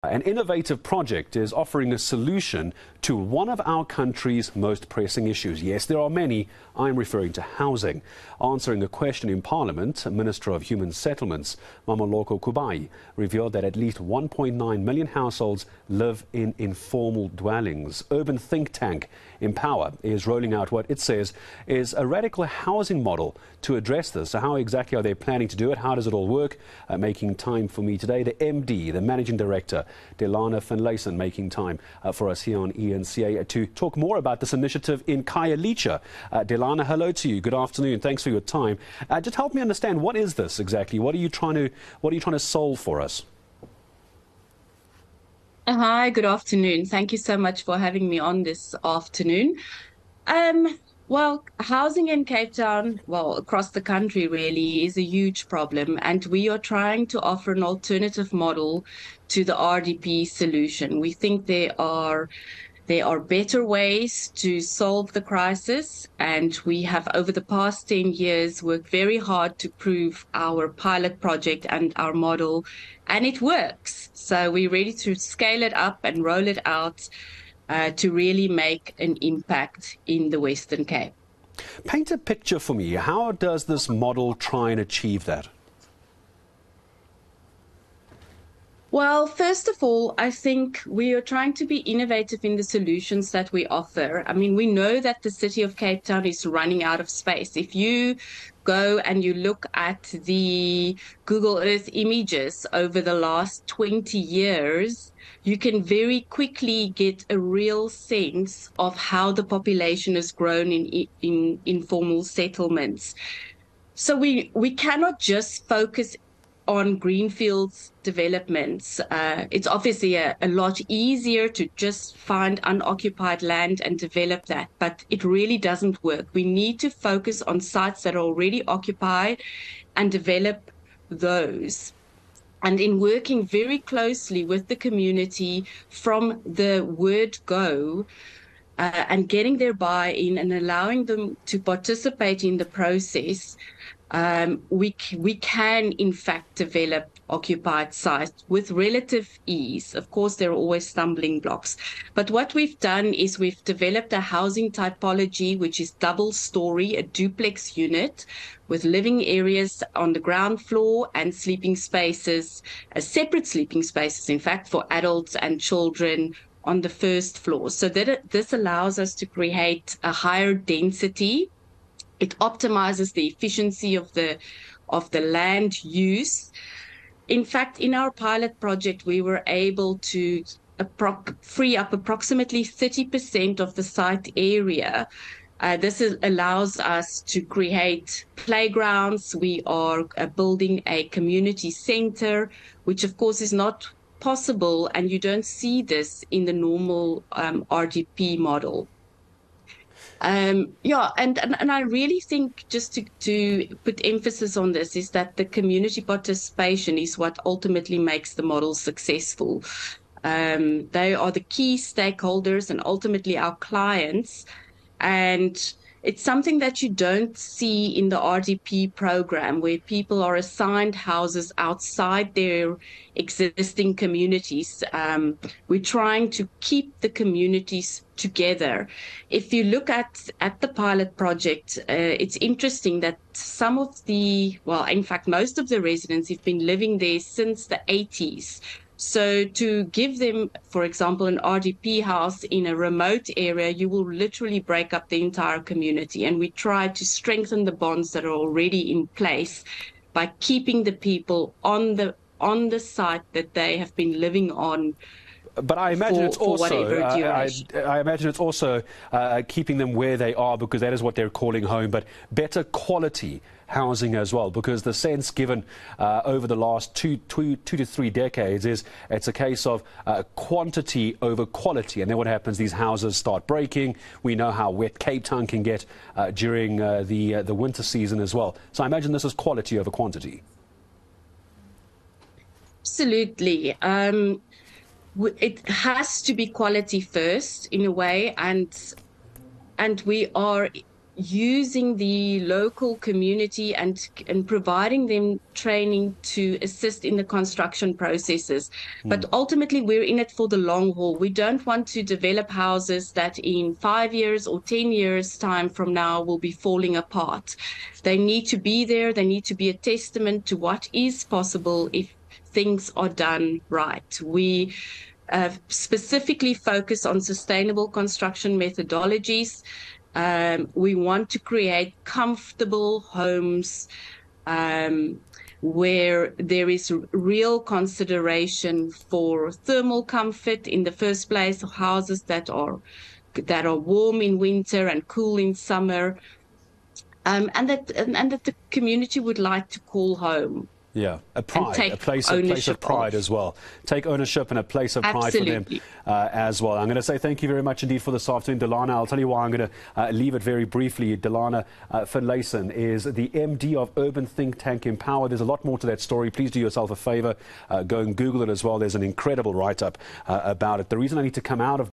An innovative project is offering a solution to one of our country's most pressing issues. Yes, there are many. I'm referring to housing. Answering a question in Parliament, Minister of Human Settlements, Mamoloko Kubai, revealed that at least 1.9 million households live in informal dwellings. Urban think tank Empower is rolling out what it says is a radical housing model to address this. So how exactly are they planning to do it? How does it all work? Making time for me today, the MD, the Managing Director, Delana Finlayson, making time for us here on ENCA to talk more about this initiative in Khayelitsha. Delana, hello to you. Good afternoon. Thanks for your time. Just help me understand, what is this exactly? What are you trying to solve for us? Hi, good afternoon. Thank you so much for having me on this afternoon. Well, housing in Cape Town, well, across the country really, is a huge problem, and we are trying to offer an alternative model to the RDP solution. We think there are better ways to solve the crisis, and we have, over the past 10 years, worked very hard to prove our pilot project and our model, and it works. So we're ready to scale it up and roll it out to really make an impact in the Western Cape. Paint a picture for me. How does this model try and achieve that? Well, first of all, I think we are trying to be innovative in the solutions that we offer. I mean, we know that the city of Cape Town is running out of space. If you go and you look at the Google Earth images over the last 20 years, you can very quickly get a real sense of how the population has grown in informal settlements. So we cannot just focus on greenfields developments. It's obviously a lot easier to just find unoccupied land and develop that, but it really doesn't work. We need to focus on sites that are already occupied and develop those. And in working very closely with the community from the word go, and getting their buy-in and allowing them to participate in the process, we can in fact develop occupied sites with relative ease. Of course, there are always stumbling blocks. But what we've done is we've developed a housing typology, which is double story, a duplex unit with living areas on the ground floor and sleeping spaces, separate sleeping spaces, in fact, for adults and children on the first floor. So that this allows us to create a higher density. It optimizes the efficiency of the land use. In fact, in our pilot project, we were able to free up approximately 30% of the site area. This allows us to create playgrounds. We are building a community center, which of course is not possible, and you don't see this in the normal RDP model. Yeah, and I really think, just to put emphasis on this, is that the community participation is what ultimately makes the model successful. They are the key stakeholders and ultimately our clients. And it's something that you don't see in the RDP program, where people are assigned houses outside their existing communities. We're trying to keep the communities together. If you look at the pilot project, it's interesting that some of well, in fact, most of the residents have been living there since the 80s. So to give them, for example, an RDP house in a remote area, you will literally break up the entire community. And we try to strengthen the bonds that are already in place by keeping the people on the site that they have been living on. But I imagine it's also, I imagine it's also keeping them where they are, because that is what they're calling home, but better quality housing as well, because the sense given over the last two to three decades is it's a case of quantity over quality. And then what happens, these houses start breaking. We know how wet Cape Town can get during the winter season as well. So I imagine this is quality over quantity. Absolutely. It has to be quality first, in a way, and we are, using the local community and providing them training to assist in the construction processes. But ultimately, we're in it for the long haul. We don't want to develop houses that in 5 years or 10 years time from now will be falling apart. They need to be there. They need to be a testament to what is possible if things are done right. We specifically focus on sustainable construction methodologies. We want to create comfortable homes where there is real consideration for thermal comfort in the first place, houses that are warm in winter and cool in summer, and that the community would like to call home. Yeah, a place of pride as well. Take ownership and a place of pride for them as well. I'm going to say thank you very much indeed for this afternoon, Delana. I'll tell you why I'm going to leave it very briefly. Delana Finlayson is the MD of Urban Think Tank Empower. There's a lot more to that story. Please do yourself a favor. Go and Google it as well. There's an incredible write-up about it. The reason I need to come out of